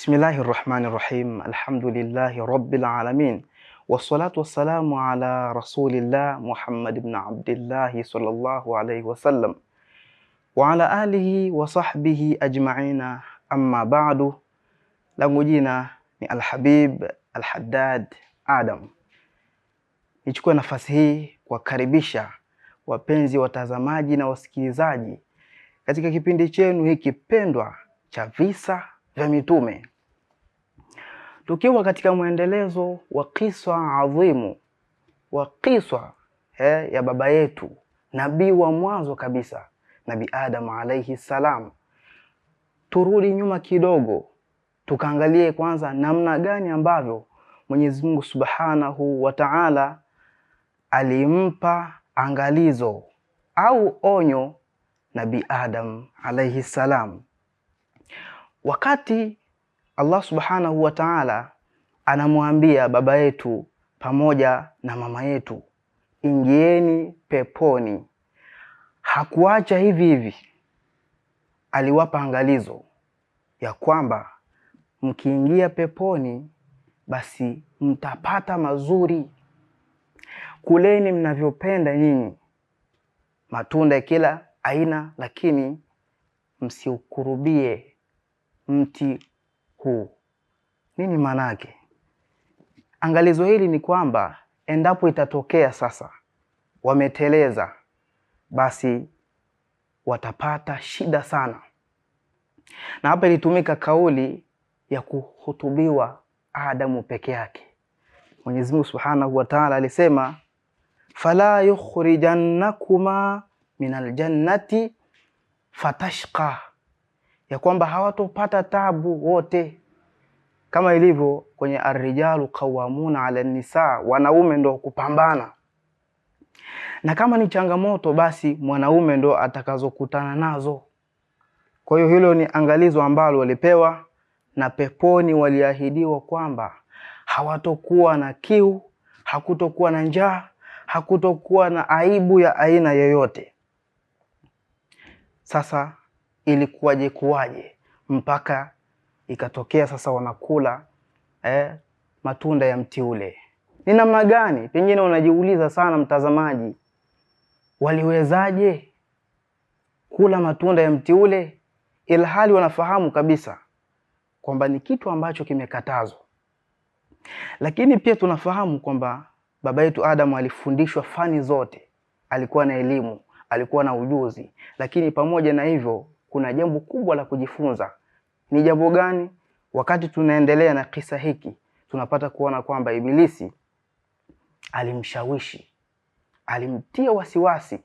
Bismillahirrahmanirrahim. Alhamdulillahi rabbil alamin. Wassalatu wassalamu ala rasulillah Muhammad ibn Abdullah sallallahu alayhi wasallam wa ala alihi wa sahbihi ajma'ina, amma ba'du. Langu jina ni Alhabib Alhaddad Adam. Nichukue nafasi hii kuwakaribisha wapenzi watazamaji na wasikilizaji katika kipindi chenu hiki pendwa cha Visa vya Mitume, tukiwa katika mwendelezo wa kisa adhimu wa kisa ya baba yetu nabii wa mwanzo kabisa, Nabii Adam alayhi salam. Turudi nyuma kidogo, tukaangalie kwanza namna gani ambavyo Mwenyezi Mungu Subhanahu wa Ta'ala alimpa angalizo au onyo Nabii Adam alayhi salam. Wakati Allah Subhanahu wa Ta'ala anamwambia baba yetu pamoja na mama yetu, ingieni peponi, hakuacha hivi hivi. Aliwapa angalizo ya kwamba mkiingia peponi basi mtapata mazuri, kuleni mnavyopenda nyinyi matunda ya kila aina, lakini msiukurubie mti huu. Nini maana yake? Angalizo hili ni kwamba endapo itatokea sasa wameteleza, basi watapata shida sana. Na hapa ilitumika kauli ya kuhutubiwa Adamu peke yake. Mwenyezi Mungu Subhanahu wa Ta'ala alisema, fala yukhrijannakuma minal jannati fatashqa, ya kwamba hawatopata tabu wote, kama ilivyo kwenye arrijalu qawwamuna ala nisa, wanaume ndo kupambana, na kama ni changamoto basi mwanaume ndo atakazokutana nazo. Kwa hiyo hilo ni angalizo ambalo walipewa, na peponi waliahidiwa kwamba hawatokuwa na kiu, hakutokuwa na njaa, hakutokuwa na aibu ya aina yoyote. Sasa ilikuwaje mpaka ikatokea sasa wanakula matunda ya mti ule? Ni namna gani? Pengine unajiuliza sana mtazamaji, waliwezaje kula matunda ya mti ule ilhali wanafahamu kabisa kwamba ni kitu ambacho kimekatazwa? Lakini pia tunafahamu kwamba baba yetu Adam alifundishwa fani zote, alikuwa na elimu, alikuwa na ujuzi, lakini pamoja na hivyo kuna jambo kubwa la kujifunza. Ni jambo gani? Wakati tunaendelea na kisa hiki, tunapata kuona kwamba Ibilisi alimshawishi, alimtia wasiwasi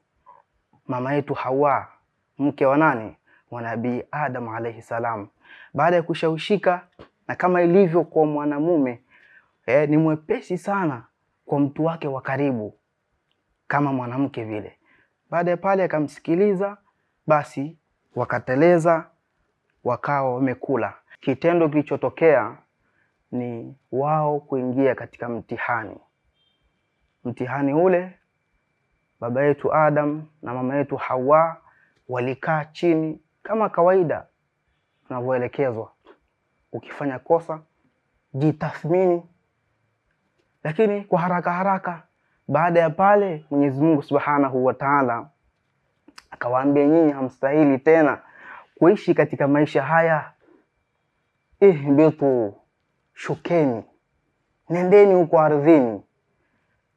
mama yetu Hawa, mke wa nani? Wa Nabii Adam alayhi salam. Baada ya kushawishika, na kama ilivyo kwa mwanamume ni mwepesi sana kwa mtu wake wa karibu kama mwanamke vile. Baada ya pale akamsikiliza, basi wakateleza, wakawa wamekula. Kitendo kilichotokea ni wao kuingia katika mtihani. Mtihani ule, baba yetu Adam na mama yetu Hawa walikaa chini kama kawaida tunavyoelekezwa, ukifanya kosa jitathmini. Lakini kwa haraka haraka, baada ya pale Mwenyezi Mungu Subhanahu wa Ta'ala akawaambia, nyinyi hamstahili tena kuishi katika maisha haya, ihbitu, shukeni, nendeni huko ardhini.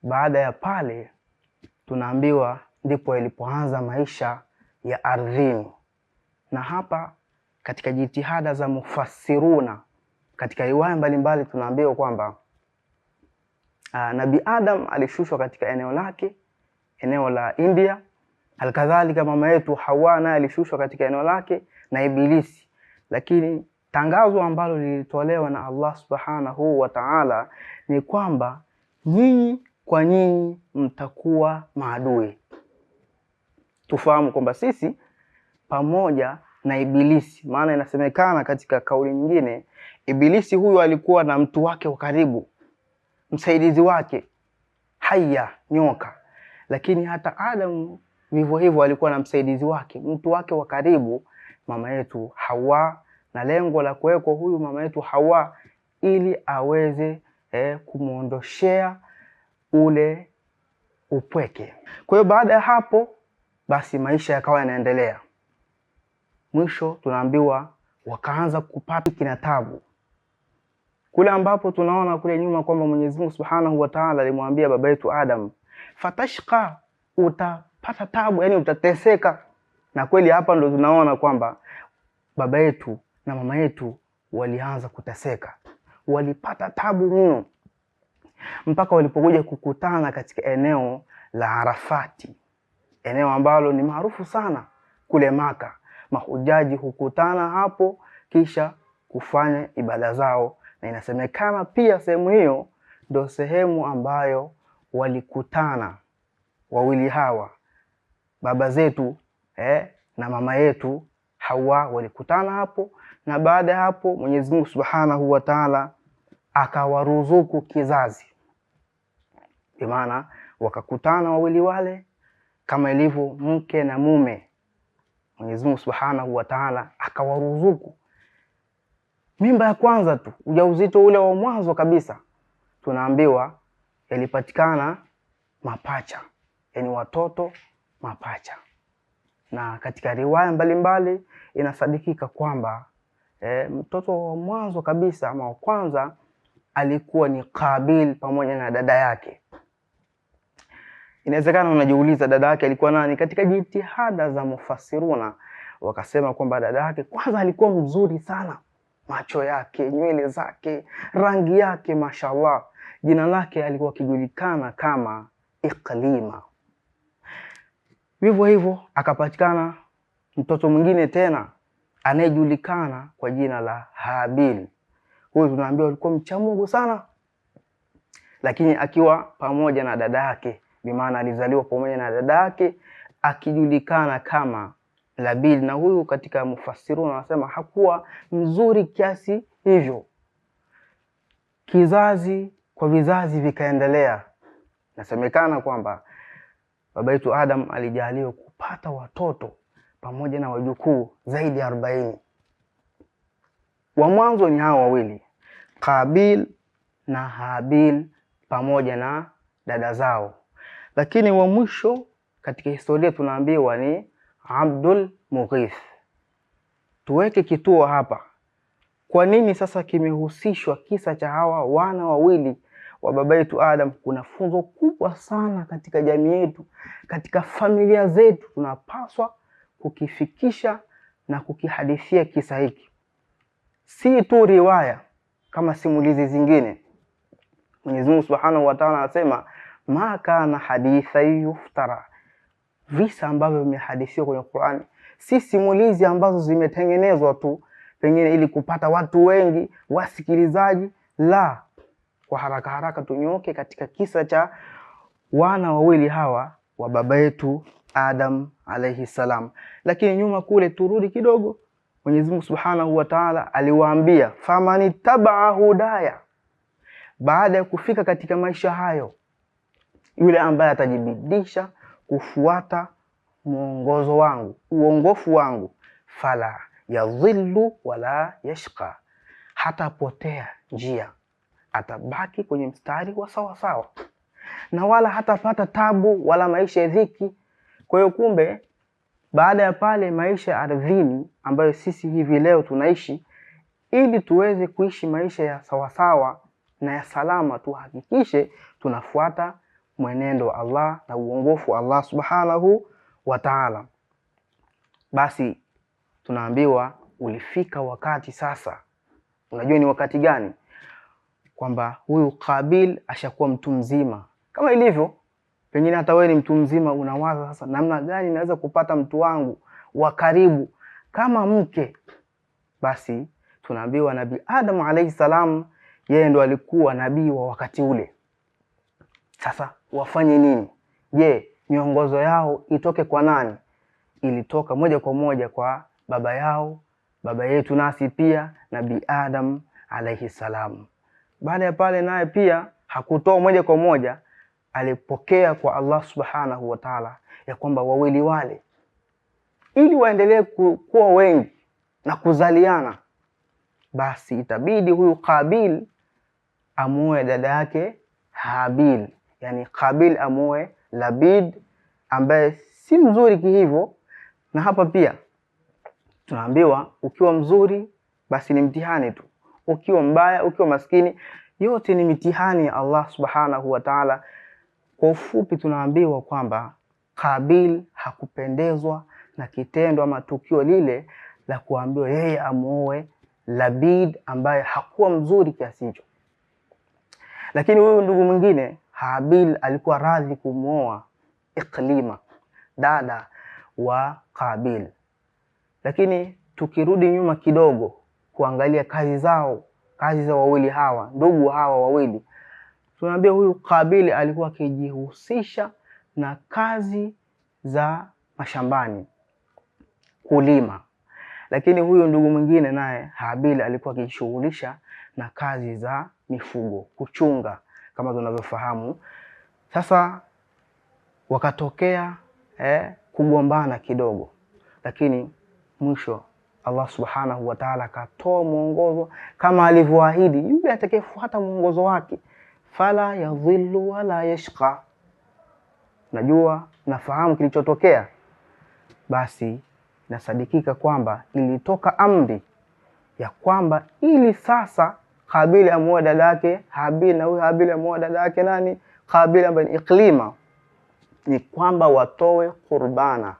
Baada ya pale tunaambiwa ndipo ilipoanza maisha ya ardhini. Na hapa katika jitihada za mufassiruna katika riwaya mbalimbali tunaambiwa kwamba Nabii Adam alishushwa katika eneo lake, eneo la India. Halikadhalika mama yetu Hawa naye alishushwa katika eneo lake na Ibilisi. Lakini tangazo ambalo lilitolewa na Allah Subhanahu wa Ta'ala ni kwamba nyinyi kwa nyinyi mtakuwa maadui. Tufahamu kwamba sisi pamoja na Ibilisi, maana inasemekana katika kauli nyingine Ibilisi huyu alikuwa na mtu wake wa karibu, msaidizi wake, haya, nyoka. Lakini hata Adam vivyo hivyo alikuwa na msaidizi wake, mtu wake wa karibu, mama yetu Hawa na lengo la kuwekwa huyu mama yetu Hawa ili aweze kumuondoshea ule upweke. Kwa hiyo baada ya hapo basi maisha yakawa yanaendelea. Mwisho tunaambiwa wakaanza kupata kinatabu. Kule ambapo tunaona kule nyuma kwamba Mwenyezi Mungu Subhanahu wa Ta'ala alimwambia baba yetu Adam, fatashqa, utapata tabu, yani utateseka. Na kweli hapa ndo tunaona kwamba baba yetu na mama yetu walianza kuteseka, walipata tabu mno, mpaka walipokuja kukutana katika eneo la Arafati, eneo ambalo ni maarufu sana kule Maka. Mahujaji hukutana hapo kisha kufanya ibada zao, na inasemekana pia sehemu hiyo ndio sehemu ambayo walikutana wawili hawa, baba zetu na mama yetu Hawa walikutana hapo. Na baada ya hapo Mwenyezi Mungu Subhanahu wa Ta'ala akawaruzuku kizazi, kwa maana wakakutana wawili wale kama ilivyo mke na mume. Mwenyezi Mungu Subhanahu wa Ta'ala akawaruzuku mimba ya kwanza tu, ujauzito ule wa mwanzo kabisa, tunaambiwa yalipatikana mapacha, yani watoto mapacha. Na katika riwaya mbalimbali inasadikika kwamba mtoto wa mwanzo kabisa ama wa kwanza alikuwa ni Qabil pamoja na dada yake. Inawezekana unajiuliza dada yake alikuwa nani? Katika jitihada za mufassiruna wakasema kwamba dada yake kwanza alikuwa mzuri sana, macho yake, nywele zake, rangi yake, mashallah. Jina lake alikuwa kijulikana kama Iqlima. Vivyo hivyo akapatikana mtoto mwingine tena anayejulikana kwa jina la Habil. Huyu tunaambiwa alikuwa mcha Mungu sana, lakini akiwa pamoja na dada yake, bi maana alizaliwa pamoja na dada yake akijulikana kama Labil. Na huyu katika mufassiruna wanasema hakuwa mzuri kiasi hivyo. Kizazi kwa vizazi vikaendelea. Nasemekana kwamba baba yetu Adam alijaliwa kupata watoto pamoja na wajukuu zaidi ya 40. Wa mwanzo ni hao wawili, Qabil na Habil pamoja na dada zao. Lakini wa mwisho katika historia tunaambiwa ni Abdul Mughith. Tuweke kituo hapa. Kwa nini sasa kimehusishwa kisa cha hawa wana wawili wa baba yetu Adam? Kuna funzo kubwa sana katika jamii yetu, katika familia zetu. Tunapaswa kukifikisha na kukihadithia kisa hiki, si tu riwaya kama simulizi zingine. Mwenyezi Mungu Subhanahu wa Ta'ala anasema ma kana haditha yuftara, visa ambavyo vimehadithiwa kwenye Qur'ani si simulizi ambazo zimetengenezwa tu pengine ili kupata watu wengi wasikilizaji. La, kwa haraka haraka tunyoke katika kisa cha wana wawili hawa wa baba yetu Adam alayhi salam. Lakini nyuma kule turudi kidogo. Mwenyezi Mungu Subhanahu wa Ta'ala aliwaambia famanittabaa hudaya, baada ya kufika katika maisha hayo, yule ambaye atajibidisha kufuata mwongozo wangu, uongofu wangu, fala yadhillu wala yashqa, hatapotea njia, atabaki kwenye mstari wa sawa sawa, na wala hatapata tabu wala maisha ya dhiki. Kwa hiyo kumbe baada ya pale maisha ya ardhini ambayo sisi hivi leo tunaishi, ili tuweze kuishi maisha ya sawasawa na ya salama, tuhakikishe tunafuata mwenendo wa Allah na uongofu wa Allah Subhanahu wa Ta'ala. Basi tunaambiwa ulifika wakati sasa. Unajua ni wakati gani? Kwamba huyu Qabil ashakuwa mtu mzima. Kama ilivyo pengine hata wewe ni mtu mzima, unawaza sasa namna gani naweza kupata mtu wangu wa karibu kama mke. Basi tunaambiwa Nabii Adam alayhi salam, yeye ndo alikuwa nabii wa wakati ule. Sasa wafanye nini? Je, miongozo yao itoke kwa nani? Ilitoka moja kwa moja kwa baba yao, baba yetu nasi pia, Nabii Adam alayhi salam. Baada ya pale naye pia hakutoa moja kwa moja, alipokea kwa Allah Subhanahu wa Ta'ala ya kwamba wawili wale ili waendelee kuwa wengi na kuzaliana, basi itabidi huyu Qabil amuoe dada yake Habil, yani Qabil amuoe Labid ambaye si mzuri kihivyo. Na hapa pia tunaambiwa ukiwa mzuri basi ni mtihani tu, ukiwa mbaya, ukiwa maskini, yote ni mitihani ya Allah subhanahu wa ta'ala. Kwa ufupi tunaambiwa kwamba Qabil hakupendezwa na kitendo ama tukio lile la kuambiwa yeye amuoe Labid ambaye hakuwa mzuri kiasi hicho. Lakini huyu ndugu mwingine Habil alikuwa radhi kumuoa Iklima, dada wa Qabil. Lakini tukirudi nyuma kidogo kuangalia kazi za wawili hawa, ndugu hawa wawili, tunaambia huyu Qabil alikuwa akijihusisha na kazi za mashambani, kulima. Lakini huyu ndugu mwingine naye Habil alikuwa akijishughulisha na kazi za mifugo, kuchunga kama tunavyofahamu. Sasa wakatokea kugombana kidogo, lakini mwisho Allah subhanahu wa ta'ala akatoa mwongozo kama alivyoahidi, yule atakayefuata mwongozo wake fala yadhillu wala yashqa. Najua nafahamu kilichotokea, basi nasadikika kwamba ilitoka amri ya kwamba ili sasa Qabil amuoe dada yake Habil na huyu Habil amuoe dada yake nani? Qabil ambaye ni Iklima, ni kwamba watoe qurbana.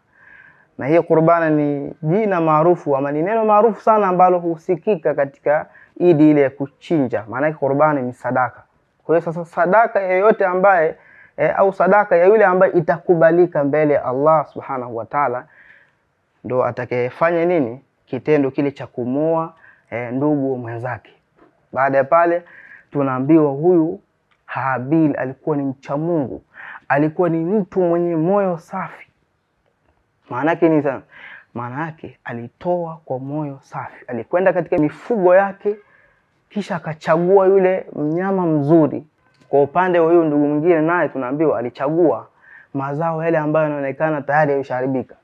Na hii qurbana ni jina maarufu ama ni neno maarufu sana ambalo husikika katika idi ile ya kuchinja. Maana qurbani ni sadaka. Kwa hiyo sasa sadaka yoyote ambaye au sadaka ya yule ambaye itakubalika mbele ya Allah subhanahu wa ta'ala, ndo atakayefanya nini? Kitendo kile cha kumoa ndugu mwenzake. Baada ya pale tunaambiwa huyu Habil alikuwa ni mcha Mungu, alikuwa ni mtu mwenye moyo safi. Maana yake ni sana, maana yake alitoa kwa moyo safi. Alikwenda katika mifugo yake kisha akachagua yule mnyama mzuri. Kwa upande wa huyu ndugu mwingine naye tunaambiwa alichagua mazao yale ambayo yanaonekana tayari yamesharibika.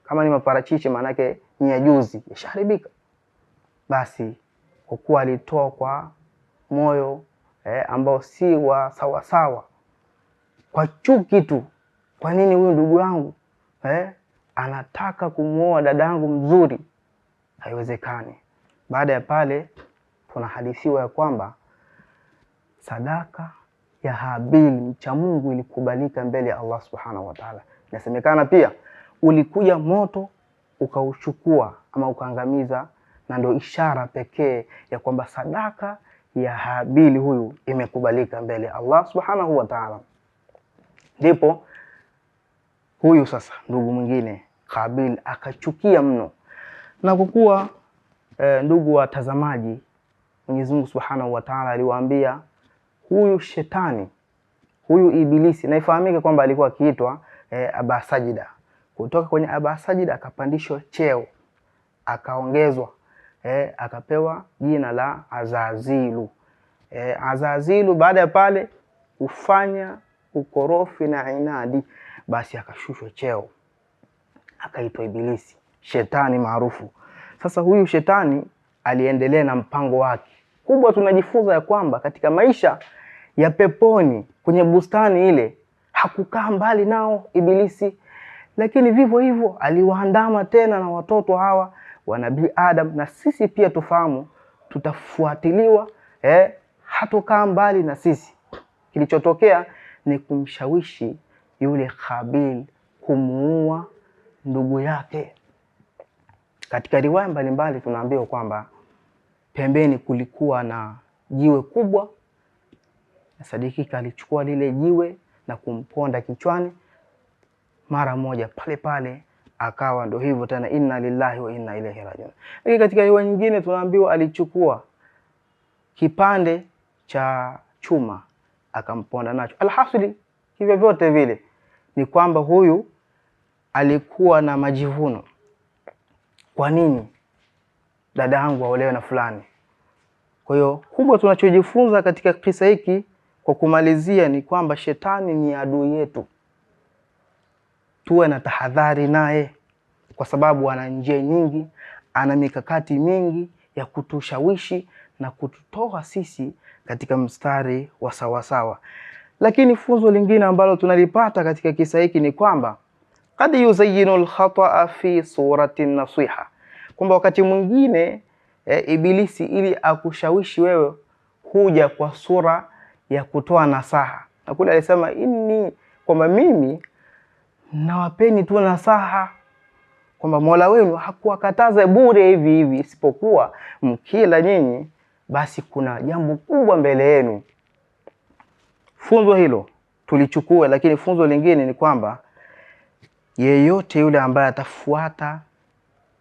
Kama ni maparachichi, maana yake ni ya juzi, yasharibika. Basi kwa kuwa alitoa kwa moyo ambao si wa sawa sawa, kwa chuki tu, kwa nini huyu ndugu yangu anataka kumuoa dada yangu mzuri, haiwezekani. Baada ya pale tunahadithiwa ya kwamba sadaka ya Habil mcha Mungu ilikubalika mbele ya Allah subhanahu wa ta'ala. Inasemekana pia ulikuja moto ukauchukua ama ukaangamiza, na ndio ishara pekee ya kwamba sadaka ya Habil huyu imekubalika mbele ya Allah subhanahu wa ta'ala. Ndipo huyu sasa ndugu mwingine Qabil akachukia mno. Na kwa kuwa ndugu watazamaji, Mwenyezi Mungu subhanahu wa ta'ala aliwaambia huyu shetani, huyu ibilisi, na ifahamike kwamba alikuwa akiitwa Aba Sajida. Kutoka kwenye Aba Sajida akapandishwa cheo, akaongezwa akapewa jina la Azazilu. Azazilu baada ya pale kufanya ukorofi na inadi, basi akashushwa cheo, akaitwa Ibilisi, shetani maarufu. Sasa huyu shetani aliendelea na mpango wake. Kubwa tunajifunza ya kwamba katika maisha ya peponi, kwenye bustani ile, hakukaa mbali nao Ibilisi, lakini vivyo hivyo aliwaandama tena na watoto hawa wa Nabii Adam. Na sisi pia tufahamu tutafuatiliwa, hatokaa mbali na sisi. Kilichotokea ni kumshawishi yule Qabil kumuua ndugu yake. Katika riwaya mbalimbali tunaambiwa kwamba pembeni kulikuwa na jiwe kubwa, na sadikika alichukua lile jiwe na kumponda kichwani mara moja, pale pale akawa ndo hivyo tena, inna lillahi wa inna ilaihi rajiun. Lakini katika riwaya nyingine tunaambiwa alichukua kipande cha chuma akamponda nacho. Alhasili hivyo vyote vile ni kwamba huyu alikuwa na majivuno. Kwa nini dada yangu aolewe na fulani? Kwa hiyo kubwa tunachojifunza katika kisa hiki kwa kumalizia ni kwamba shetani ni adui yetu. Tuwe na tahadhari naye, kwa sababu ana njia nyingi, ana mikakati mingi ya kutushawishi na kututoa sisi katika mstari wa sawasawa. Lakini funzo lingine ambalo tunalipata katika kisa hiki ni kwamba qad yuzayyinu al-khata'a fi surati nasiha, kwamba wakati mwingine Ibilisi ili akushawishi wewe huja kwa sura ya kutoa nasaha. Na kule alisema kwamba mimi nawapeni tu nasaha, kwamba Mola wenu hakuwakataza bure hivi hivi, isipokuwa mkila nyinyi basi kuna jambo kubwa mbele yenu. Funzo hilo tulichukue, lakini funzo lingine ni kwamba yeyote yule ambaye atafuata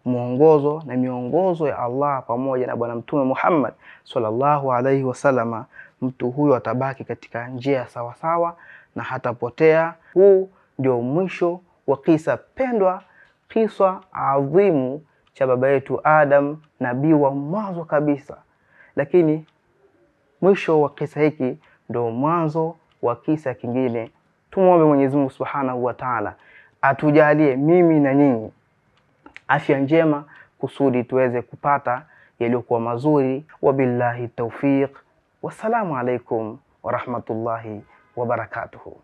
mwongozo na miongozo ya Allah pamoja na Bwana Mtume Muhammad sallallahu alaihi wasallama, mtu huyo atabaki katika njia sawa sawa na hatapotea. Huu ndio mwisho wa kisa pendwa, kisa adhimu cha baba yetu Adam, nabii wa mwanzo kabisa. Lakini mwisho wa kisa hiki ndio mwanzo wa kisa kingine. Tumuombe Mwenyezi Mungu Subhanahu wa Ta'ala atujalie mimi na nyinyi afya njema kusudi tuweze kupata yaliyokuwa mazuri. Wabillahi tawfiq. Wassalamu alaikum wa rahmatullahi wa barakatuhu.